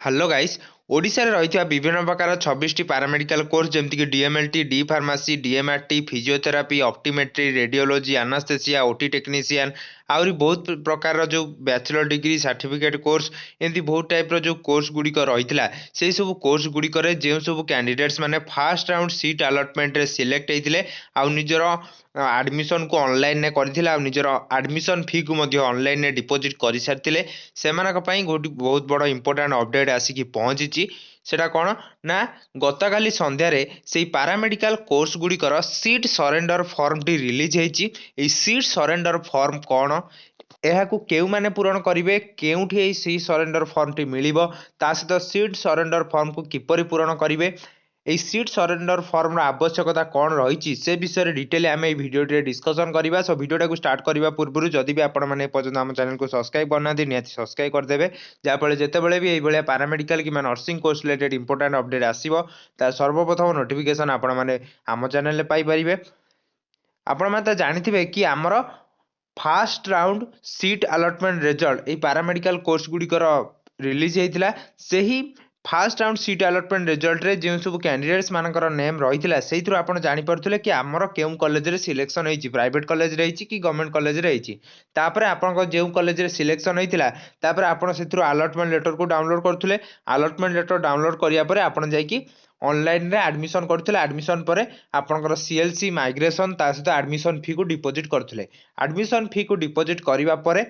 Hello guys. Odisha रे रही विभिन्न प्रकार 26 पैरामेडिकल कोर्स जमती कि DMLT, D pharmacy, DMRT, physiotherapy, optometry, radiology, anaesthesia, OT technician आउरी बहुत प्रकार जो बैचलर डिग्री सर्टिफिकेट कोर्स एमती बहुत टाइप जो कोर्स गुड़िक रही से सब कोर्स गुड़िक जो सब कैंडिडेट्स माने फर्स्ट राउंड सीट अलॉटमेंट रे सिलेक्ट होते आउ निजर आडमिशन को ऑनलाइन करथिले निजर आडमिशन फी को ऑनलाइन डिपोजिट कर सारी से बहुत बड़ इंपोर्टाट अपडेट आसिक पहुँची सेटा कौन ना गतकाली संध्यारे से पैरामेडिकल कोर्स गुड़िकर सीट सरेंडर फॉर्म टी रिलीज होती। सीट सरेंडर फॉर्म कौन एहाकू केउ माने पूरण करिवे केउठी एई सी सरेंडर फॉर्म टी मिलिबो ता सहित सीट सरेंडर फॉर्म को किपरि पूरण करिवे এই सीट सरेंडर फॉर्म आवश्यकता कौन रही से विषय डिटेल आम ये भिडियो डिस्कसन करवा। सो भिडियोटा को स्टार्ट करने पूर्व जदि भी आपण मैंने पर्यटन आम चैनल को सब्सक्राइब करना निहाती सब्सक्राइब करदे जहाँफल जितेबाला भी ये पैरामेडिकल कि nursing course related important update आसो तार सर्वप्रथम नोटिफिकेशन आपण मैंने आम चैनल पाइपर। आपण मैंने जानी कि आमर first round seat allotment result ये पैरामेडिकल कोर्स गुड़िकर रिलीज होता से ही first round seat allotment result रे जो सब कैंडिडेट्स मानकर नेम रही से आप जापे कि आमर क्यों कॉलेज रे सिलेक्शन होती प्राइवेट कॉलेज रही कि गवर्नमेंट कॉलेज रही आप जो कॉलेज रे सिलेक्शन होता आप अलॉटमेंट लेटर को डाउनलोड करुले अलॉटमेंट लेटर डाउनलोड करापर आप ऑनलाइन रे एडमिशन करथिले एडमिशन परे आपनकर सीएलसी माइग्रेशन ता सहित एडमिशन फी को डिपॉजिट करथिले एडमिशन फी को डिपॉजिट करिवा परे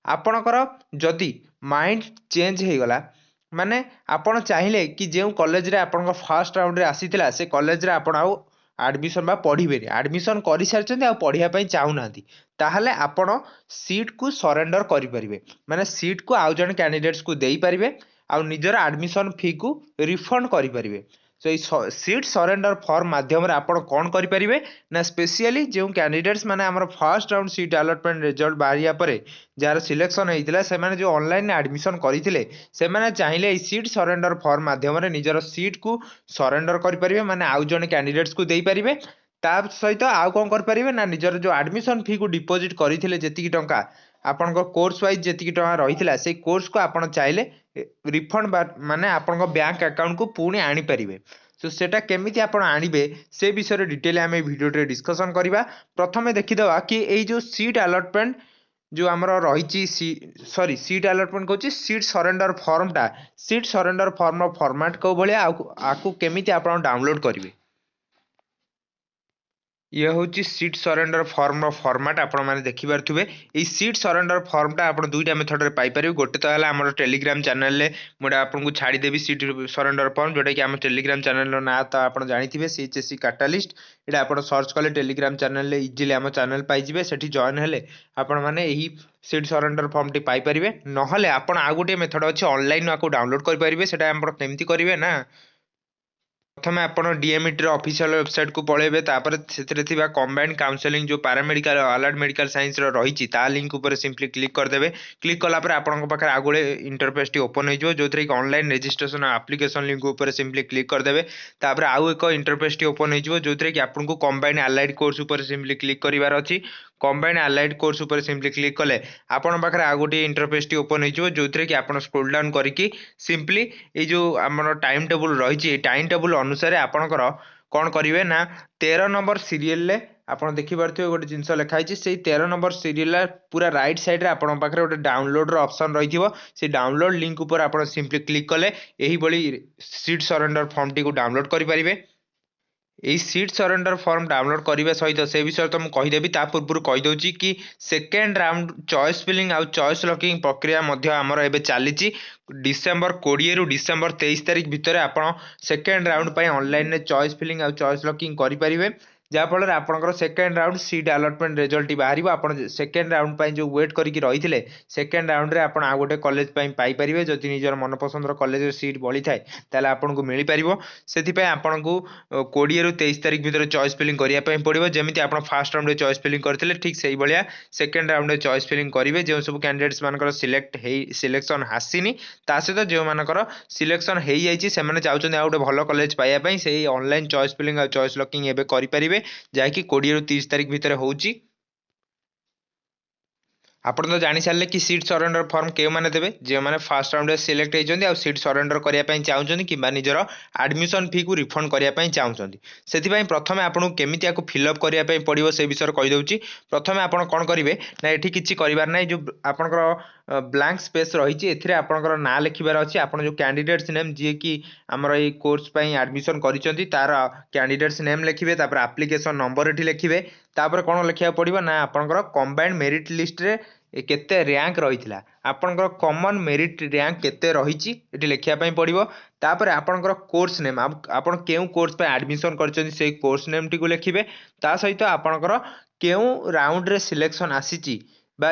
आपनकर जदी माइंड चेंज हे गला माने आपण चाहिले कि जे कॉलेज रे आपनकर फर्स्ट राउंड रे आसीथिला से कॉलेज रे आपण आउ एडमिशन बा पढ़िबे एडमिशन करि सारचंदी आ पढ़िया पई चाहू नांती ताहले आपण सीट को सरेंडर करि परिबे माने सीट को आउ जण कैंडिडेट्स को देई परिबे आ निजर एडमिशन फी को रिफंड करि परिबे। सो ये सीट सरेंडर फॉर्म माध्यम आपण कौन करें ना स्पेशली जो कैंडिडेट्स माने आमर first round seat allotment result बाहरिया परे जार सिलेक्शन होता से माने जो ऑनलाइन एडमिशन करते से माने चाहिए सीट सरेंडर फॉर्म माध्यम निजर सीट को सरेंडर करें माने आउ जने कैंडिडेट्स को दे पारिबे ता सहित आउ कौन करें ना निजर जो एडमिशन फी को डिपॉजिट करते जी टंका आपण कोर्स वाइज जी टका रही से कोर्स को आप चाहिए रिफंड माने आपण बैंक अकाउंट को पुणी आनी पारिबे। सो सेटा केमिति आपण आनिबे से विषय डिटेल आम भिडियो डिस्कसन करवा। प्रथमे देखीदवा कि ये जो सीट अलॉटमेंट जो आमर रही सॉरी सीट अलॉटमेंट कहूँ सीट सरेंडर फॉर्मटा सीट सरेंडर फॉर्म फॉर्मेट को भाया आपको केमिति आपण डाउनलोड करेंगे ये हूँ सीट सरेंडर फॉर्म फॉर्मेट आपण मैंने देखिपे ये सीट सरेंडर फॉर्मटा आप दुईटा मेथड रे पाइपर गोटे तो है आम टेलीग्राम चैनल मुझे आपको छाड़देवी सीट सरेंडर फॉर्म जोटा कि आम टेलीग्राम चैनल ना तो आप जानते CHSE कैटालिस्ट ये आप सर्च कले टेलीग्राम चैनल इजिली आम चैनल पाइबे से जॉइन हेले आपण मैंने यही seat surrender form T Piper ना आपण आउ गोटे मेथड अच्छे ऑनलाइन आपको डाउनलोड करेंगे से केमती करेंगे ना प्रथम आप डीएमईटी ऑफिशियल वेबसाइट को पलैबे से कंबाइंड काउंसलिंग जो पैरामेडिकल अलाइड मेडिकल साइंस रही लिंक उपर सिंपली क्लिक करदे क्लिक कलापर आपन पाखे आग गोटे इंटरफेस टी ओपन हो जो कि ऑनलाइन रजिस्ट्रेशन एप्लिकेशन लिंक उपर सिंपली क्लिक करदे तापर आउ एक इंटरफेस टी ओपन हो जो कि आपको कंबाइंड अलाइड कोर्स उपर सिंपली क्लिक करार अच्छी कंबाइंड अलाइड कोर्स उपर सिंपली क्लिक कले आपन पाखे आउ गोटे इंटरफेस टी ओपन हो जो कि आप स्क्रोल डाउन करके सिंपली ये जो आम टाइम टेबुल रही टाइम टेबुल अनुसार आपणकर कौन करेंगे ना 13 नंबर सीरियल आप देखिपे गोटे जिनस लिखाई से 13 नंबर सीरियल पूरा राइट साइड रे आपन पाखे गोटे डाउनलोड ऑप्शन रही से डाउनलोड लिंक उपर आप सिंपली क्लिक कले यही सीट सरेंडर फॉर्म टी को डाउनलोड करेंगे। यही सीट सरेंडर फॉर्म डाउनलोड करने सहित से विषय तो मुझे कहीदेवी ता पूर्व कहीदे कि सेकेंड राउंड चॉइस फिलिंग आउ चॉइस लॉकिंग प्रक्रिया आमर एवं चली डिसेम्बर 20 रु डिसेम्बर 23 तारिख भितर आप सेकेंड राउंड पर ऑनलाइन चॉइस फिलिंग आउ चॉइस लॉकिंग करेंगे जहाँफल आपंकर second round seat allotment result बाहर आप सेकेंड राउंड जो वेट करके रही है सेकेंड राउंड रे आप आउ गोटे कॉलेज पाइपर जदि निजर मनपसंद कॉलेज सीट बड़ी थाए ताले आपको मिल पार से आपन को 20 रु 23 तारिख भितर चॉइस फिलिंग करने पड़ो जमी आप फास्ट राउंड चॉइस फिलिंग करते ठीक से भाया सेकेंड राउंड चॉइस फिलिंग करेंगे जो सब कैंडिडेट्स मान सिलेक्शन आसीनी ता सहित जो मानकर सिलेक्शन हो जाए चाहते आ गोटे भल कॉलेज पाइबापी से ऑनलाइन चॉइस फिलिंग और चॉइस लॉकिंग एवं करेंगे जहाँकि 20 रु 30 तारिख भितर होची ଆପଣ ତ ଜାଣି ସାରିଲେ कि सीट सरेंडर फॉर्म के माने देबे जे माने फर्स्ट राउंड रे सिलेक्ट होइचंदी आ सीट सरेंडर करिया पई चाहुचंदी किबा निजर एडमिशन फी को रिफंड करिया पई चाहुचंदी सेति पई प्रथमे आपन केमिति आको फिल अप करिया पई पड़िबो से विषय कहि दउची प्रथमे आपन कोन करिवे ना एठी किछि करिवार नै जो आपनकर ब्लैंक स्पेस रहिची एथिरे आपनकर ना लिखिबार अछि आपन जो कैंडिडेट्स नेम जे कि हमर ए कोर्स पई एडमिशन करिचंदी तार कैंडिडेट्स नेम लिखिबे तापर एप्लीकेशन नंबर एठी लिखिबे तापर कोन लिखिया पड़िबो ना आपनकर कंबाइंड मेरिट लिस्ट रे केते रैंक रहिथिला आपनकर कॉमन मेरिट रैंक केते रहिची एठी लिखिया पई पड़िबो तापर आपनकर कोर्स नेम आपन केउ कोर्स पे एडमिशन करचंदी से कोर्स नेम टी को लिखिबे ता सहित आपनकर केउ राउंड रे सिलेक्शन आसीची बा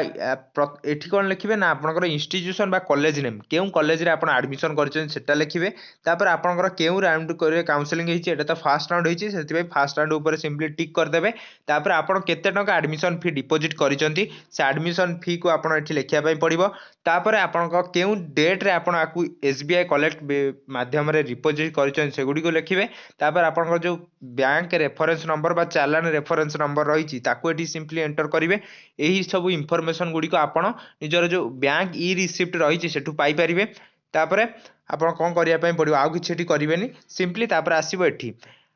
एठी कोन लिखिबे ना आपनकर इंस्टीट्यूशन बा कॉलेज नेम केउ कॉलेज रे आपन एडमिशन करचंदी सेटा लिखिबे तापर आपनकर केउ राउंड करे काउंसलिंग हिची एटा तो फर्स्ट राउंड हिची सेति पई फर्स्ट राउंड ऊपर सिंपली टिक कर देबे तापर आपन केते टका एडमिशन फी डिपॉजिट करिचंदी से एडमिशन फी को आपन एठी लिखिया पई पड़िबो तापर आपनकर केउ डेट रे आपन आकु एसबीआई कलेक्ट माध्यम रे डिपॉजिट करिचंदी सेगुडी को लिखिबे तापर आपनकर जो बैंक रेफरेंस नंबर बा चालान रेफरेंस नंबर रहिची ताकू एठी सिंपली एंटर करिवे एही सब इनफॉरमेशन गुडी को आपण निजर जो बैंक ई रिसिप्ट रहिची सेठू पाई परिबे तापरे आपण कोन करिया पई पडियो आउ किछि एठी करिवेनी सिंपली तापर आसीबो एठी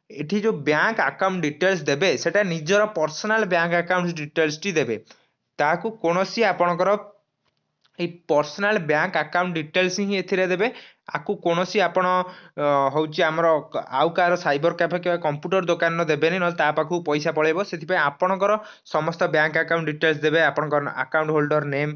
एठी जो बैंक अकाउंट डिटेल्स देबे सेटा निजर पर्सनल बैंक अकाउंट डिटेल्स टी देबे ताकू कोनोसी आपणकर ए पर्सनल बैंक अकाउंट डिटेल्स ही एथिरे देबे आकु कोनोसी आपण होउची हमर आउ कार साइबर कैफे के कंप्यूटर दुकान न देबेनी न ता पाखु पैसा पळेबो सेति पे आपणकर समस्त बैंक अकाउंट डिटेल्स देबे आपणकर अकाउंट होल्डर नेम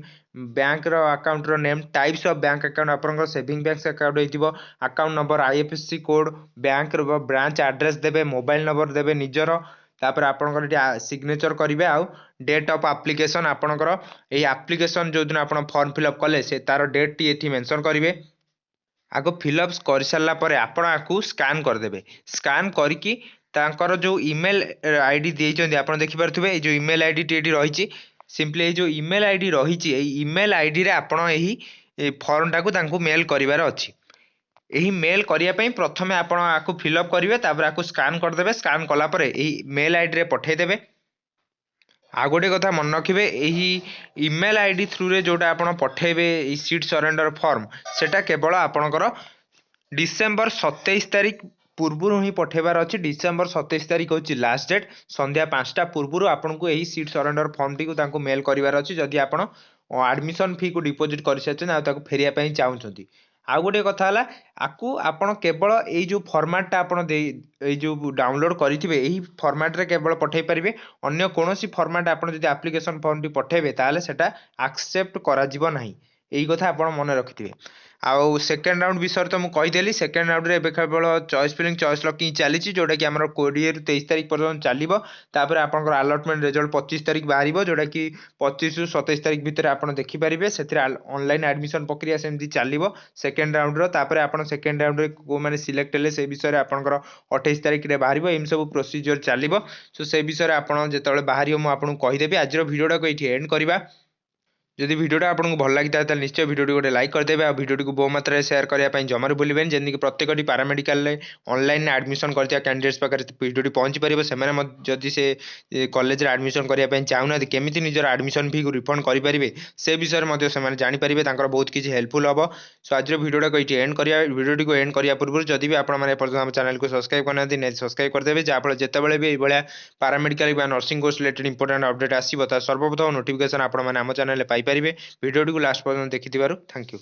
बैंक रो अकाउंट रो name types of bank account आपणकर सेविंग बैंक अकाउंट हेतिबो account number IFSC code bank रो ब्रांच एड्रेस देबे मोबाइल नंबर देबे निजरो तापर आपनकर सिग्नेचर करिवे आउ डेट ऑफ एप्लीकेशन आपनकर ए एप्लीकेशन जो दिन आपण फॉर्म फिलअप कले से तार डेट टी एठी मेंशन करिवे आगो फिलअप कर सारा पर आपण आकु स्कैन कर देबे स्कैन करके तांकर जो ईमेल आईडी देइचंदी आपण देखि परथुबे जो ईमेल आईडी टी एठी रहिची सिंपली जो ईमेल आईडी रहिची ए ईमेल आईडी रे आपण एही फॉर्म टाकू तांकू मेल करिवार अछि एही मेल करिया पई प्रथमे आपण आकु फिलअप करिवे तापर आकु स्कैन कर देबे स्कैन कला परे एही मेल आईडी रे पठै देबे आ गोटे कथा मन रखिबे एही ईमेल आईडी थ्रू रे जोटा आपण पठेबे ई सीट सरेंडर फॉर्म सेटा केवल आपणकर डिसेंबर 27 तारिख पूर्वरु ही पठेबार अछि डिसेंबर 27 तारिख होची लास्ट डेट संध्या 5टा पूर्वरु आपनको एही सीट सरेंडर फॉर्म टी को तांको मेल करिवार अछि जदि आपण एडमिशन फी को डिपॉजिट कर सचन आ ताको फेरिया पई चाहुचंती आ गोटे कथा हला आकु आपण केवल एई जो फॉर्मेट टा आपण दे एई जो डाउनलोड करिथिबे एही फॉर्मेट रे केवल पठै परिबे अन्य कोनोसी फॉर्मेट आपण जदि एप्लीकेशन फॉर्म टी पठेबे ताले सेटा एक्सेप्ट करा जिवो नाही एई कथा आपण मन रखिथिबे आउ सेकेंड राउंड विषय तो मु कहि देली सेकेंड राउंड रे केवल चॉइस फिलिंग चॉइस लॉकिंग चलीची जोटा कि हमर 20 रु 23 तारिख पर्यंत चलिबो तापर आपनकर अलॉटमेंट रिजल्ट 25 तारिख बाहरिबो जोटा कि 25 रु 27 तारिख भितर आपण देखि परिबे सेथिरे ऑनलाइन एडमिशन प्रक्रिया सेमति चलिबो सेकेंड राउंड रो तापर आपण सेकेंड राउंड रे को माने सिलेक्ट हेले से विषय रे आपनकर 28 तारिख रे बाहरिबो एम सब प्रोसीजर चलिबो सो से विषय रे आपण जेतले बाहरियो मु आपन कहि देबे आजरो वीडियोटा को एठी एंड करबा जदि वीडियोटा आपको भल लगी था निश्चय वीडियो गोटे लाइक करदेवे और वीडियो को बहु मात्रा शेयर करने जमार भूलें जमीक प्रत्येक पारामेडिकल ऑनलाइन एडमिशन करता कैंडिडेट्स पाखे वीडियो पहुंची पारे से जदि से कॉलेज एडमिशन करने चाहूना केमी निजर एडमिशन फी को रिफंड करेंगे से विषय में से जानीपारे बहुत किसी हेल्पफुल हम सो आज वीडियोटा को ये एंड करा वीडियो को एंड करने पूर्व जदि भी आप चैनल को सब्सक्राइब करना सब्सक्राइब करदेवे जहाँफल जितेबाला भी ये paramedical nursing course related important update आसो सर्वप्रथम नोटिफिकेशन आप चैनल पाइपर वीडियो को लास्ट पर्यटन देखि थैंक यू।